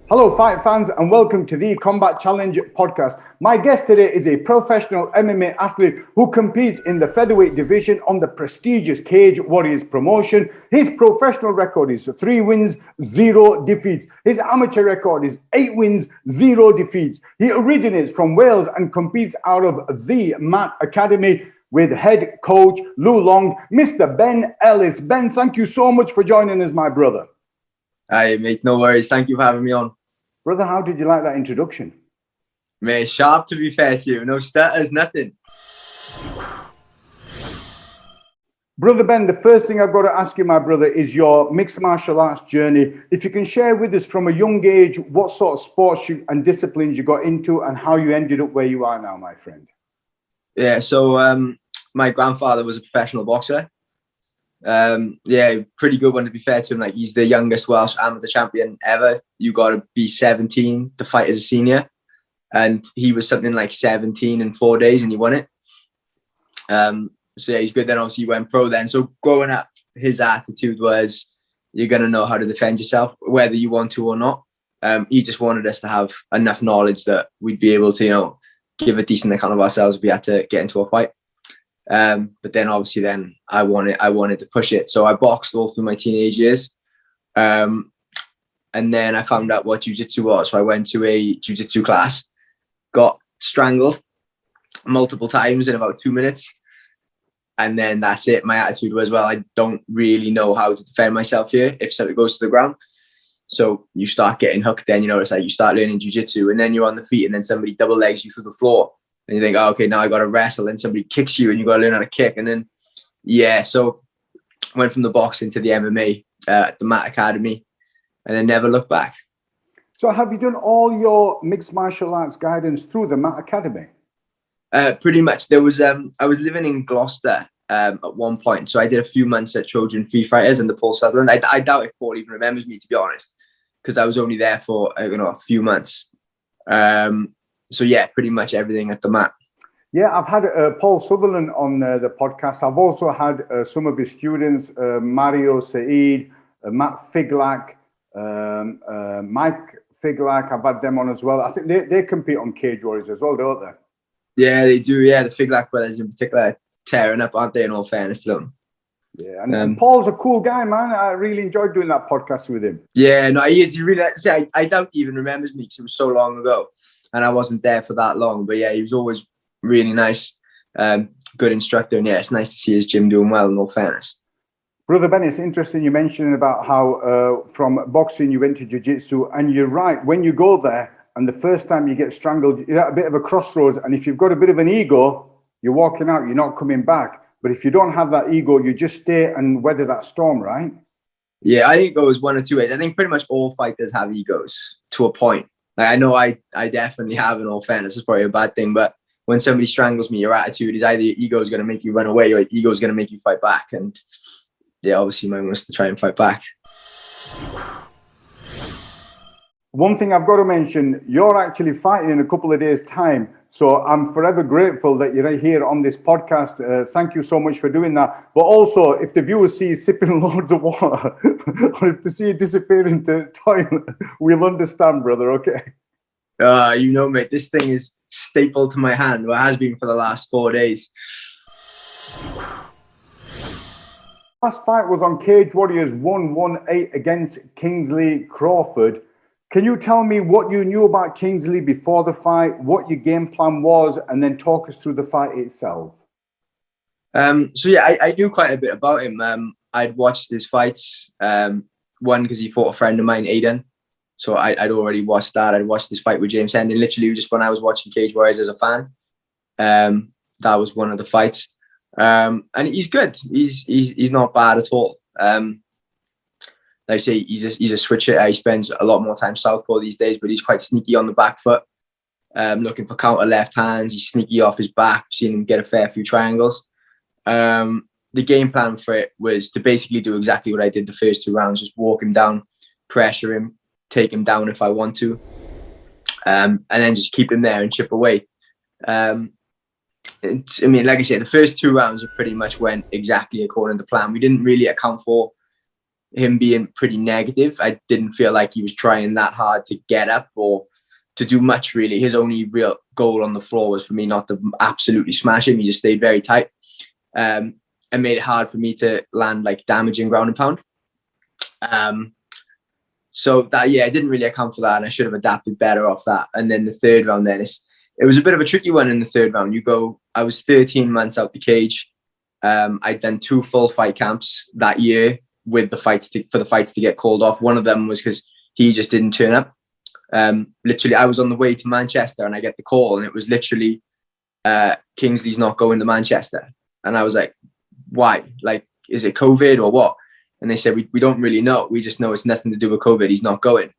Hello, fight fans, and welcome to the Combat Challenge podcast. My guest today is a professional MMA athlete who competes in the featherweight division on the prestigious Cagewarriors promotion. His professional record is 3 wins, 0 defeats. His amateur record is 8 wins, 0 defeats. He originates from Wales and competes out of the Mat Academy with head coach Lou Long, Mr. Ben Ellis. Ben, thank you so much for joining us, my brother. Hi, mate. No worries. Thank you for having me on. Brother, how did you like that introduction? Mate, sharp to be fair to you. No stutters, nothing. Brother Ben, the first thing I've got to ask you, my brother, is your mixed martial arts journey. If you can share with us from a young age what sort of sports and disciplines you got into and how you ended up where you are now, my friend. Yeah, so my grandfather was a professional boxer. Pretty good one to be fair to him. Like, he's the youngest Welsh amateur champion ever. You got to be 17 to fight as a senior, and he was something like 17 in 4 days, and he won it. So yeah, he's good. Then obviously he went pro. Then, so growing up, his attitude was, you're gonna know how to defend yourself, whether you want to or not. He just wanted us to have enough knowledge that we'd be able to, give a decent account of ourselves if we had to get into a fight. But then obviously then I wanted to push it. So I boxed all through my teenage years. And then I found out what jiu-jitsu was. So I went to a jiu-jitsu class, got strangled multiple times in about 2 minutes. And then that's it. My attitude was, well, I don't really know how to defend myself here if something goes to the ground. So you start getting hooked then, it's like you start learning jiu-jitsu and then you're on the feet and then somebody double legs you through the floor. And you think, oh, okay, now I got to wrestle. And somebody kicks you and you got to learn how to kick. And then, so went from the boxing to the MMA at the Mat Academy and then never looked back. So have you done all your mixed martial arts guidance through the Mat Academy? Pretty much. There was, I was living in Gloucester at one point. So I did a few months at Trojan Free Fighters and the Paul Sutherland. I doubt if Paul even remembers me, to be honest, because I was only there for, a few months. So yeah, pretty much everything at the Mat. Yeah, I've had Paul Sutherland on the podcast. I've also had some of his students, Mario Saeed, Matt Figlak, Mike Figlak. I've had them on as well. I think they compete on Cagewarriors as well, don't they? Yeah, they do. Yeah, the Figlak brothers in particular tearing up, aren't they, in all fairness to them? Yeah, and Paul's a cool guy, man. I really enjoyed doing that podcast with him. Yeah, no, he is. He really, I doubt he even remembers me because it was so long ago. And I wasn't there for that long. But yeah, he was always really nice, good instructor. And yeah, it's nice to see his gym doing well, in all fairness. Brother Ben, it's interesting you mentioned about how from boxing you went to jiu-jitsu. And you're right, when you go there and the first time you get strangled, you're at a bit of a crossroads. And if you've got a bit of an ego, you're walking out, you're not coming back. But if you don't have that ego, you just stay and weather that storm, right? Yeah, I think it goes one or two ways. I think pretty much all fighters have egos to a point. Like, I know I definitely have, in all fairness. It's probably a bad thing, but when somebody strangles me, your attitude is either your ego is going to make you run away or your ego is going to make you fight back. And yeah, obviously mine was to try and fight back. One thing I've got to mention, you're actually fighting in a couple of days' time. So I'm forever grateful that you're here on this podcast. Thank you so much for doing that. But also, if the viewers see you sipping loads of water, or if they see you disappear into the toilet, we'll understand, brother, okay? Mate, this thing is stapled to my hand. Well, it has been for the last 4 days. Last fight was on Cagewarriors 118 against Kingsley Crawford. Can you tell me what you knew about Kingsley before the fight, what your game plan was, and then talk us through the fight itself? I knew quite a bit about him. I'd watched his fights, one because he fought a friend of mine, Aidan. So I'd already watched that. I'd watched his fight with James Hendon, literally just when I was watching Cagewarriors as a fan. That was one of the fights. And he's good. He's not bad at all. Like I say, he's a switcher. He spends a lot more time southpaw these days, but he's quite sneaky on the back foot, looking for counter left hands. He's sneaky off his back. I've seen him get a fair few triangles. The game plan for it was to basically do exactly what I did the first 2 rounds, just walk him down, pressure him, take him down if I want to, and then just keep him there and chip away. Like I said, the first 2 rounds pretty much went exactly according to plan. We didn't really account for him being pretty negative. I didn't feel like he was trying that hard to get up or to do much, really. His only real goal on the floor was for me not to absolutely smash him. He just stayed very tight, and made it hard for me to land like damaging ground and pound. So that, yeah, I didn't really account for that, and I should have adapted better off that. And then the third round, then it was a bit of a tricky one in the third round. I was 13 months out the cage. I'd done 2 full fight camps that year with the fights for the fights to get called off. One of them was because he just didn't turn up. Literally, I was on the way to Manchester and I get the call, and it was literally, Kingsley's not going to Manchester. And I was like, why? Like, is it COVID or what? And they said, we don't really know. We just know it's nothing to do with COVID. He's not going.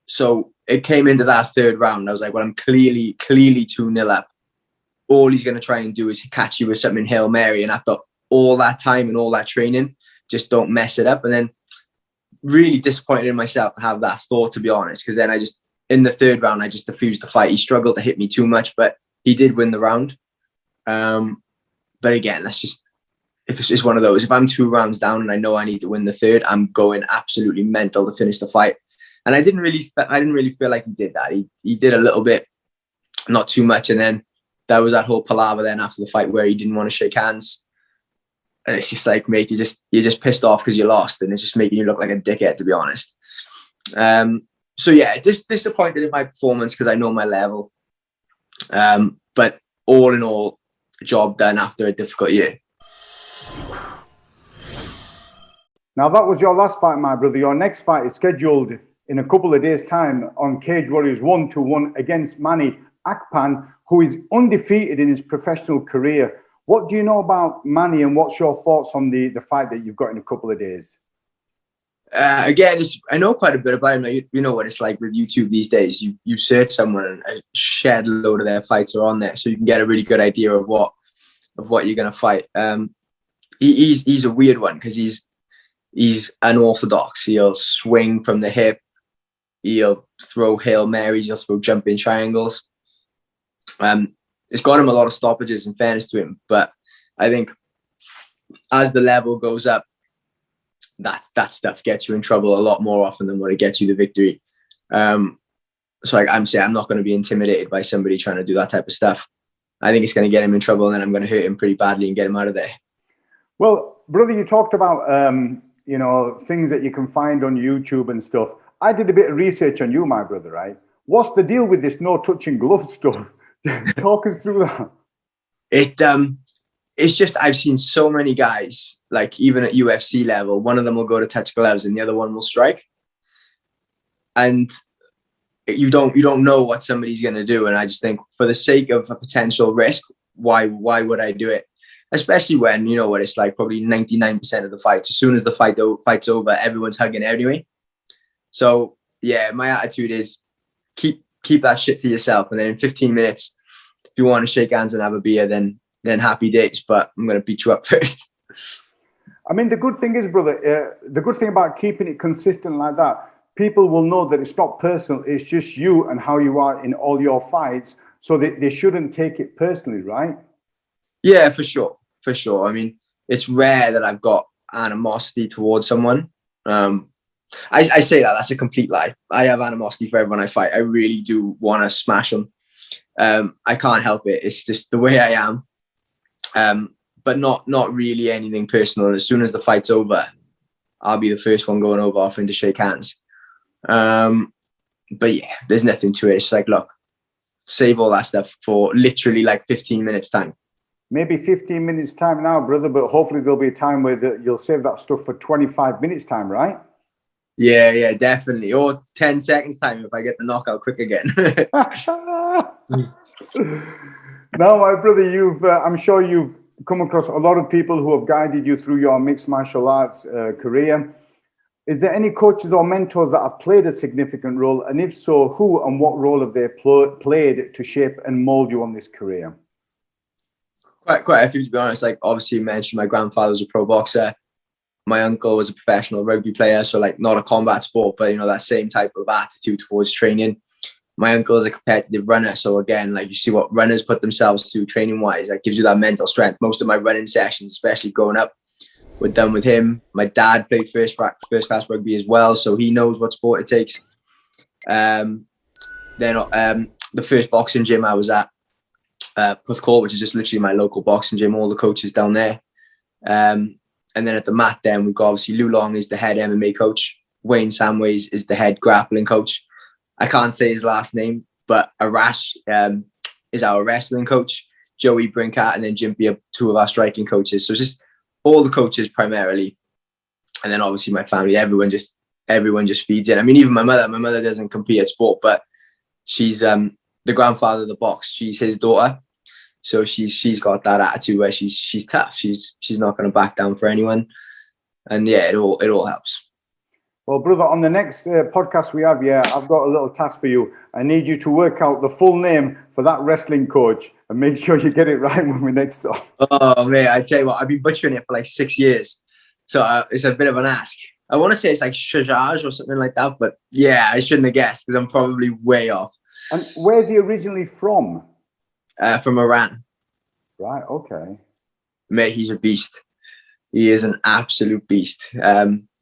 So it came into that third round. I was like, well, I'm clearly 2-0 up. All he's going to try and do is catch you with something Hail Mary. And after all that time and all that training, just don't mess it up. And then really disappointed in myself to have that thought, to be honest, because then in the third round, I just diffused the fight. He struggled to hit me too much, but he did win the round. But again, it's just one of those. If I'm 2 rounds down and I know I need to win the third, I'm going absolutely mental to finish the fight. And I didn't really feel like he did that. He did a little bit, not too much. And then there was that whole palaver then after the fight where he didn't want to shake hands. And it's just like, mate, you're just pissed off because you lost, and it's just making you look like a dickhead, to be honest. So yeah, just disappointed in my performance because I know my level. But all in all, job done after a difficult year. Now, that was your last fight, my brother. Your next fight is scheduled in a couple of days' time on Cagewarriors 121 against Manny Akpan, who is undefeated in his professional career. What do you know about Manny, and what's your thoughts on the fight that you've got in a couple of days? Again, I know quite a bit about him. You know what it's like with YouTube these days. You search someone and a shed load of their fights are on there, so you can get a really good idea of what you're going to fight. He's a weird one because he's unorthodox. He'll swing from the hip. He'll throw Hail Marys. He'll throw jumping triangles. It's got him a lot of stoppages, in fairness to him. But I think as the level goes up, that stuff gets you in trouble a lot more often than what it gets you the victory. So like I'm saying, I'm not going to be intimidated by somebody trying to do that type of stuff. I think it's going to get him in trouble, and then I'm going to hurt him pretty badly and get him out of there. Well, brother, you talked about things that you can find on YouTube and stuff. I did a bit of research on you, my brother, right? What's the deal with this no touching glove stuff? Talk us through that. It's just, I've seen so many guys, like even at UFC level, one of them will go to touch gloves and the other one will strike. And you don't know what somebody's going to do. And I just think, for the sake of a potential risk, why would I do it? Especially when, you know what it's like, probably 99% of the fights, as soon as the fight's over, everyone's hugging anyway. So yeah, my attitude is keep that shit to yourself. And then in 15 minutes, if you want to shake hands and have a beer, then happy days. But I'm going to beat you up first. I mean, the good thing is, brother, the good thing about keeping it consistent like that, people will know that it's not personal. It's just you and how you are in all your fights. So they shouldn't take it personally, right? Yeah, for sure. For sure. I mean, it's rare that I've got animosity towards someone. I say that's a complete lie. I have animosity for everyone I fight. I really do want to smash them. I can't help it. It's just the way I am. But not really anything personal. And as soon as the fight's over, I'll be the first one going over offering to shake hands. But yeah, there's nothing to it. It's like, look, save all that stuff for literally like 15 minutes time. Maybe 15 minutes time now, brother, but hopefully there'll be a time where you'll save that stuff for 25 minutes time, right? Yeah, definitely. Or 10 seconds time if I get the knockout quick again. Now, my brother, I'm sure you've come across a lot of people who have guided you through your mixed martial arts career. Is there any coaches or mentors that have played a significant role? And if so, who and what role have they played to shape and mold you on this career? Quite a few, to be honest. Like, obviously you mentioned my grandfather was a pro boxer. My uncle was a professional rugby player. So like, not a combat sport, but that same type of attitude towards training. My uncle is a competitive runner. So again, like, you see what runners put themselves through training wise, that gives you that mental strength. Most of my running sessions, especially growing up, we're done with him. My dad played first class rugby as well, so he knows what sport it takes. Then the first boxing gym I was at, Puthcore, which is just literally my local boxing gym, all the coaches down there. And then at the mat, then we've got obviously Lou Long is the head MMA coach. Wayne Samways is the head grappling coach. I can't say his last name, but Arash is our wrestling coach. Joey Brinkat and then Jimpy are two of our striking coaches. So it's just all the coaches primarily. And then obviously my family, everyone just feeds in. I mean, even my mother doesn't compete at sport, but she's the grandfather of the box. She's his daughter. So she's got that attitude where she's tough. She's not going to back down for anyone. And yeah, it all helps. Well, brother, on the next podcast we have, I've got a little task for you. I need you to work out the full name for that wrestling coach and make sure you get it right when we next talk. Oh, man, I tell you what, I've been butchering it for like 6 years. So it's a bit of an ask. I want to say it's like Shajaj or something like that. But yeah, I shouldn't have guessed because I'm probably way off. And where's he originally from? From Iran. Right, okay. Mate, he's a beast. He is an absolute beast.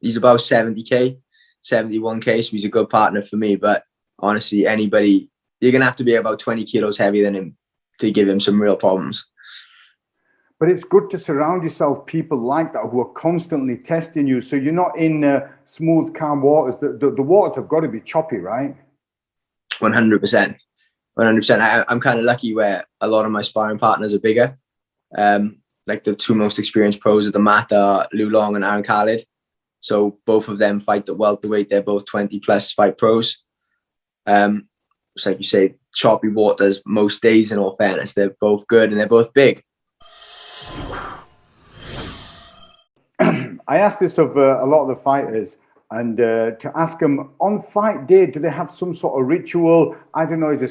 He's about 70K, 71K, so he's a good partner for me. But honestly, anybody, you're going to have to be about 20 kilos heavier than him to give him some real problems. But it's good to surround yourself people like that who are constantly testing you. So you're not in smooth, calm waters. The waters have got to be choppy, right? 100%. 100%. I'm kind of lucky where a lot of my sparring partners are bigger. Like the two most experienced pros of the mat are Lou Long and Aaron Khalid. So both of them fight at welterweight. They're both 20 plus fight pros. It's like you say, choppy waters most days, in all fairness. They're both good and they're both big. I asked this of a lot of the fighters, and to ask them on fight day, do they have some sort of ritual? I don't know, is there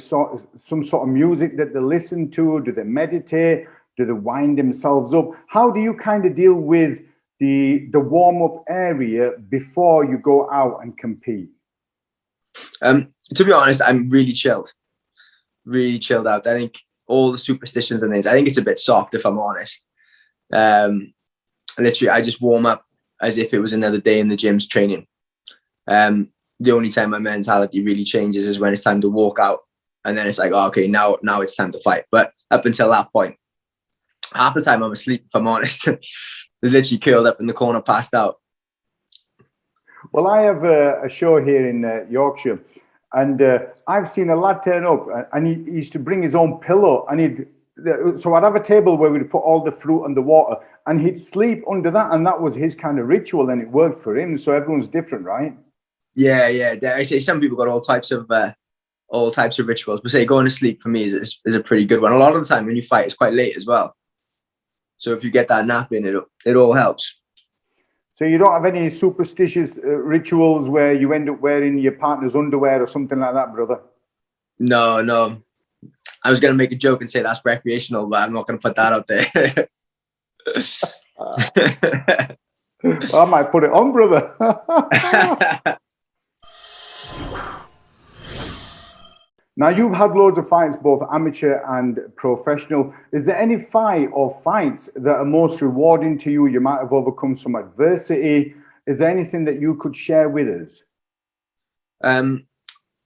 some sort of music that they listen to? Do they meditate? Do they wind themselves up? How do you kind of deal with the warm-up area before you go out and compete? To be honest, I'm really chilled out. I think all the superstitions and things, I think it's a bit soft, if I'm honest. Literally, I just warm up as if it was another day in the gym's training. The only time my mentality really changes is when it's time to walk out. And then it's like, oh, okay, now it's time to fight. But up until that point, half the time I'm asleep, if I'm honest. Just literally curled up in the corner, passed out. Well, I have a show here in Yorkshire, and I've seen a lad turn up, and he used to bring his own pillow, and so I'd have a table where we'd put all the fruit and the water, and he'd sleep under that, and that was his kind of ritual, and it worked for him. So everyone's different, right? Yeah. I say some people got all types of rituals, but say going to sleep for me is a pretty good one. A lot of the time when you fight, it's quite late as well. So if you get that nap in, it all helps. So you don't have any superstitious rituals where you end up wearing your partner's underwear or something like that, brother? No. I was going to make a joke and say that's recreational, but I'm not going to put that out there. Well, I might put it on, brother. Now, you've had loads of fights, both amateur and professional. Is there any fight or fights that are most rewarding to you? You might have overcome some adversity. Is there anything that you could share with us?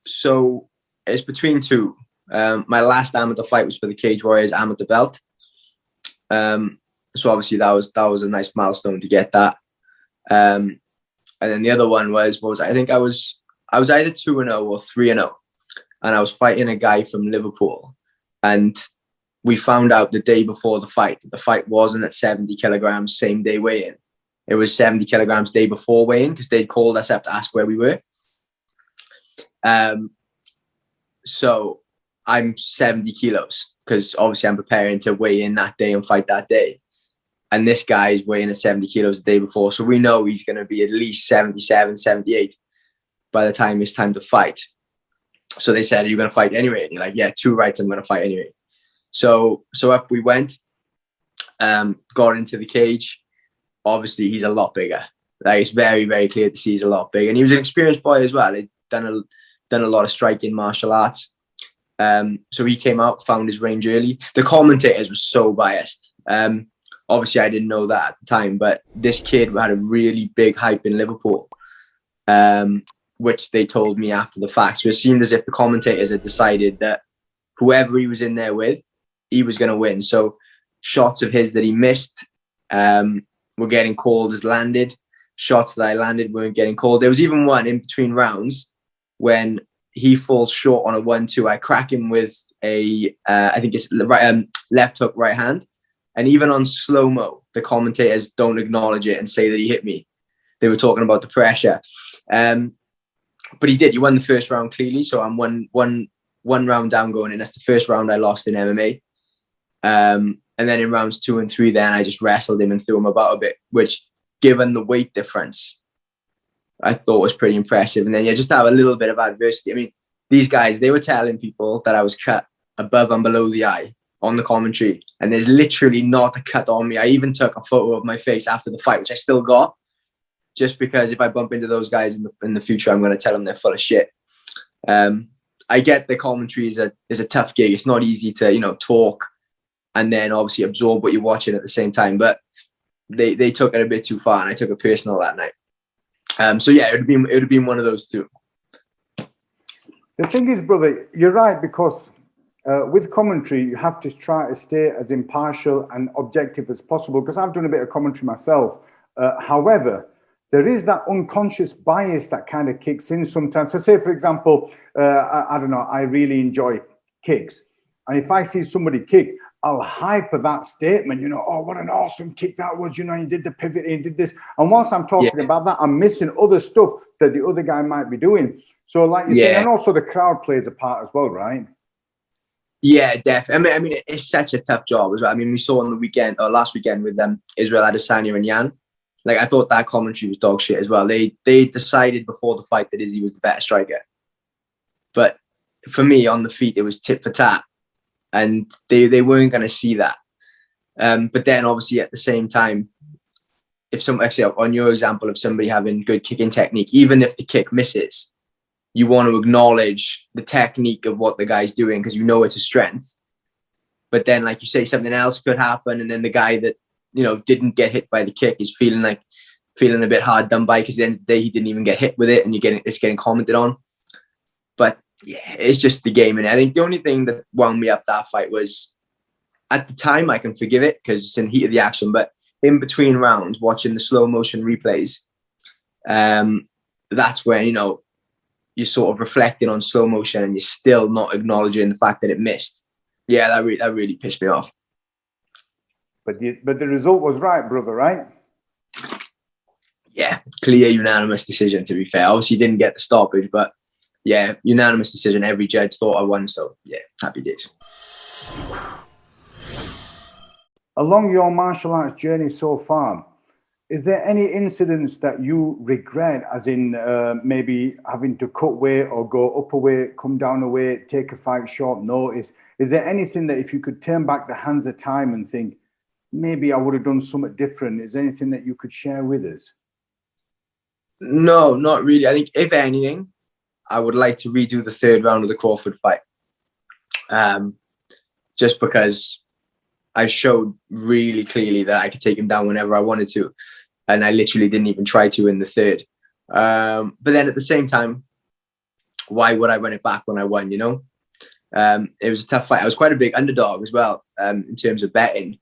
So it's between two. My last amateur fight was for the Cagewarriors amateur belt. So obviously that was a nice milestone to get that. And then the other one was I think I was either 2-0 or 3-0. And I was fighting a guy from Liverpool, and we found out the day before the fight that the fight wasn't at 70 kilograms, same day weigh-in. It was 70 kilograms day before weigh-in because they'd called us up to ask where we were. So I'm 70 kilos because obviously I'm preparing to weigh in that day and fight that day. And this guy is weighing at 70 kilos the day before. So we know he's going to be at least 77, 78 by the time it's time to fight. So they said, are you going to fight anyway? And you're like, yeah, 2 rights, I'm going to fight anyway. So up we went, got into the cage. Obviously, he's a lot bigger. Like, it's very, very clear to see he's a lot bigger. And he was an experienced boy as well. He'd done a lot of striking martial arts. So he came out, found his range early. The commentators were so biased. obviously I didn't know that at the time, but this kid had a really big hype in Liverpool, which they told me after the fact. So it seemed as if the commentators had decided that whoever he was in there with, he was going to win. So shots of his that he missed were getting called as landed. Shots that I landed weren't getting called. There was even one in between rounds when he falls short on a 1-2. I crack him with a, I think it's left hook, right hand. And even on slow-mo, the commentators don't acknowledge it and say that he hit me. They were talking about the pressure. But he did. He won the first round clearly. So I'm one round down going in. That's the first round I lost in MMA. And then in rounds 2 and 3, then I just wrestled him and threw him about a bit, which, given the weight difference, I thought was pretty impressive. And then you just have a little bit of adversity. I mean, these guys, they were telling people that I was cut above and below the eye on the commentary. And there's literally not a cut on me. I even took a photo of my face after the fight, which I still got, just because if I bump into those guys in the future, I'm going to tell them they're full of shit. I get the commentary is a tough gig. It's not easy to, talk and then obviously absorb what you're watching at the same time. But they took it a bit too far, and I took it personal that night. So yeah, it would have been one of those two. The thing is, brother, you're right, because with commentary, you have to try to stay as impartial and objective as possible, because I've done a bit of commentary myself. However, there is that unconscious bias that kind of kicks in sometimes. So say, for example, I don't know, I really enjoy kicks. And if I see somebody kick, I'll hype that statement, oh, what an awesome kick that was, you did the pivot, you did this. And whilst I'm talking about that, I'm missing other stuff that the other guy might be doing. So like you said, and also the crowd plays a part as well, right? Yeah, definitely. I mean, it's such a tough job as well. I mean, we saw on the weekend, or last weekend with Israel Adesanya and Yan. Like, I thought that commentary was dog shit as well. They decided before the fight that Izzy was the better striker. But for me, on the feet, it was tit for tat. And they weren't going to see that. But then, obviously, at the same time, actually, on your example of somebody having good kicking technique, even if the kick misses, you want to acknowledge the technique of what the guy's doing because it's a strength. But then, like you say, something else could happen. And then the guy that, didn't get hit by the kick is feeling a bit hard done by, because then he didn't even get hit with it, and it's getting commented on. But yeah, it's just the game. And I think the only thing that wound me up that fight was, at the time, I can forgive it because it's in the heat of the action, but in between rounds, watching the slow motion replays, that's when, you're sort of reflecting on slow motion and you're still not acknowledging the fact that it missed. Yeah, that really pissed me off. But the result was right, brother, right? Yeah, clear unanimous decision, to be fair. Obviously, didn't get the stoppage, but yeah, unanimous decision. Every judge thought I won, so yeah, happy days. Along your martial arts journey so far, is there any incidents that you regret, as in maybe having to cut weight or go up a weight, come down a weight, take a fight short notice? Is there anything that, if you could turn back the hands of time and think, maybe I would have done something different, is there anything that you could share with us? No, not really. I think, if anything, I would like to redo the third round of the Crawford fight. Just because I showed really clearly that I could take him down whenever I wanted to. And I literally didn't even try to in the third. But then at the same time, why would I run it back when I won, It was a tough fight. I was quite a big underdog as well, in terms of betting.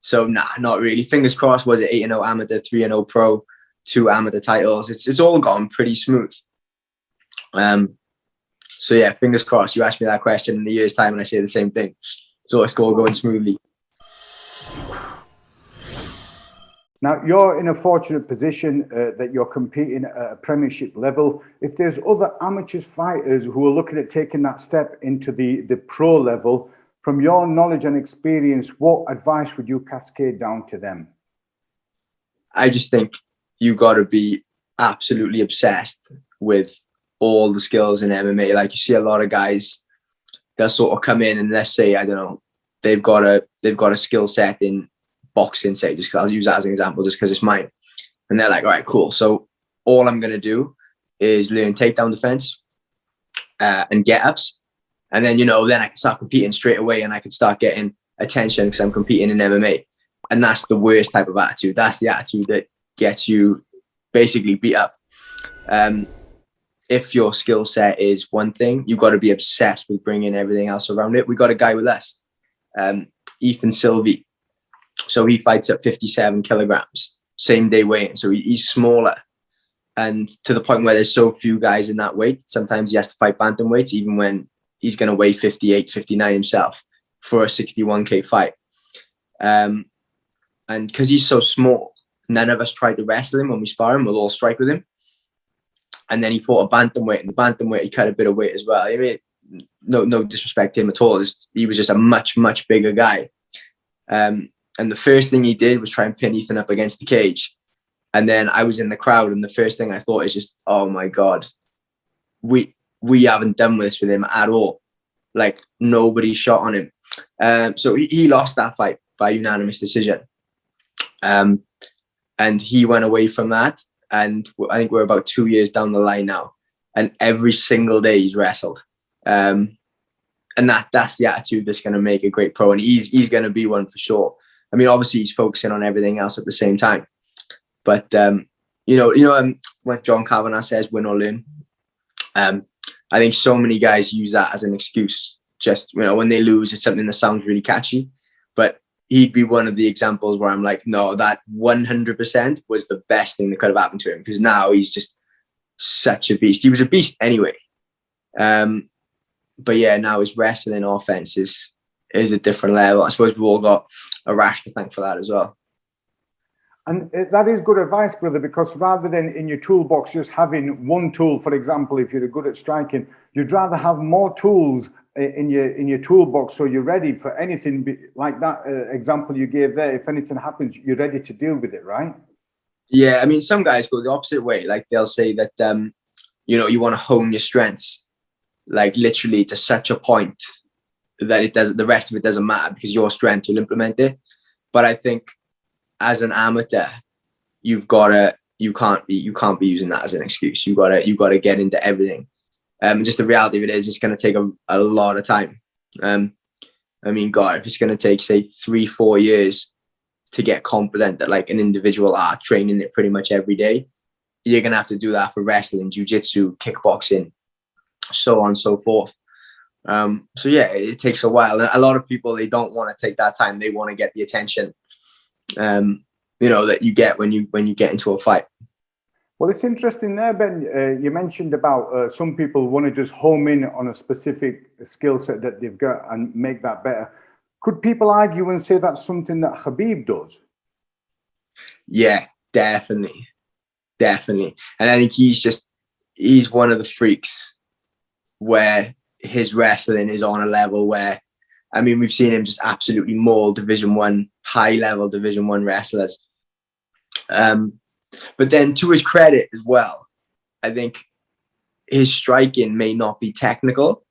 So, nah, not really. Fingers crossed. Was it 8-0 amateur, 3-0 pro, 2 amateur titles? It's all gone pretty smooth. So yeah, fingers crossed. You asked me that question in a year's time and I say the same thing. So it's all going smoothly. Now, you're in a fortunate position that you're competing at a premiership level. If there's other amateur fighters who are looking at taking that step into the pro level, from your knowledge and experience, what advice would you cascade down to them? I just think you got to be absolutely obsessed with all the skills in MMA. Like, you see a lot of guys that sort of come in and, let's say, I don't know, they've got a skill set in boxing, say, just 'cause I'll use that as an example just because it's mine. And they're like, all right, cool. So all I'm going to do is learn takedown defense and get-ups. And then, then I can start competing straight away and I can start getting attention because I'm competing in MMA. And that's the worst type of attitude. That's the attitude that gets you basically beat up. If your skill set is one thing, you've got to be obsessed with bringing everything else around it. We got a guy with us, Ethan Sylvie. So he fights at 57 kilograms, same day weight. So he's smaller. And to the point where there's so few guys in that weight, sometimes he has to fight bantamweights, even when he's going to weigh 58, 59 himself for a 61K fight. And because he's so small, none of us tried to wrestle him when we spar him. We'll all strike with him. And then he fought a bantamweight, and the bantamweight, he cut a bit of weight as well. I mean, no disrespect to him at all. He was just a much, much bigger guy. And the first thing he did was try and pin Ethan up against the cage. And then I was in the crowd, and the first thing I thought is just, oh my God, we haven't done this with him at all. Like, nobody shot on him. So he lost that fight by unanimous decision. And he went away from that. And I think we're about 2 years down the line now. And every single day he's wrestled. And that's the attitude that's going to make a great pro. And he's going to be one for sure. I mean, obviously he's focusing on everything else at the same time. But, when John Kavanagh says win or learn, I think so many guys use that as an excuse. Just, when they lose, it's something that sounds really catchy. But he'd be one of the examples where I'm like, no, that 100% was the best thing that could have happened to him, because now he's just such a beast. He was a beast anyway. But yeah, now his wrestling offense is a different level. I suppose we've all got a rash to thank for that as well. And that is good advice, brother, because rather than in your toolbox just having one tool, for example, if you're good at striking, you'd rather have more tools in your toolbox, so you're ready for anything like that example you gave there. If anything happens, you're ready to deal with it, right? Yeah, I mean, some guys go the opposite way. Like, they'll say that you want to hone your strengths, like literally to such a point that the rest of it doesn't matter, because your strength, you'll implement it. But I think as an amateur, you can't be using that as an excuse. You gotta get into everything. Just the reality of it is, it's going to take a lot of time. I mean, God, if it's going to take, say, 3-4 years to get confident that like an individual are training it pretty much every day, you're going to have to do that for wrestling, jiu-jitsu, kickboxing, so on and so forth. So yeah, it takes a while. And a lot of people, they don't want to take that time. They want to get the attention, that you get when you get into a fight. Well, it's interesting there, Ben. You mentioned about some people want to just home in on a specific skill set that they've got and make that better. Could people argue and say that's something that Khabib does? Yeah, definitely. And I think he's one of the freaks where his wrestling is on a level where, I mean, we've seen him just absolutely maul Division 1, high-level Division 1 wrestlers. But then, to his credit as well, I think his striking may not be technical,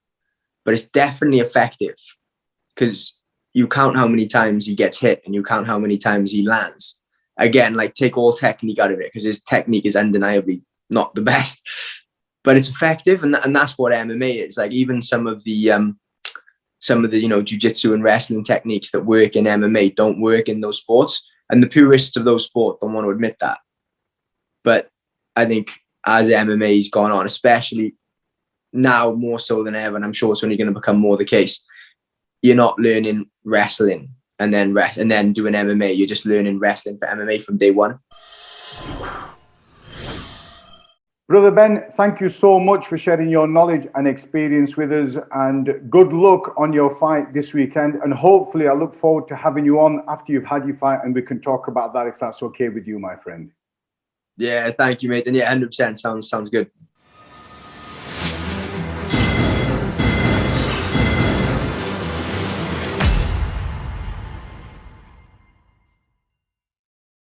but it's definitely effective, because you count how many times he gets hit and you count how many times he lands. Again, like, take all technique out of it, because his technique is undeniably not the best, but it's effective. And that's what MMA is. Like, even some of the jiu-jitsu and wrestling techniques that work in MMA don't work in those sports. And the purists of those sports don't want to admit that. But I think as MMA's gone on, especially now more so than ever, and I'm sure it's only going to become more the case, you're not learning wrestling and then doing MMA. You're just learning wrestling for MMA from day one. Brother Ben, thank you so much for sharing your knowledge and experience with us, and good luck on your fight this weekend. And hopefully I look forward to having you on after you've had your fight, and we can talk about that if that's okay with you, my friend. Yeah, thank you, mate. And yeah, 100% sounds good.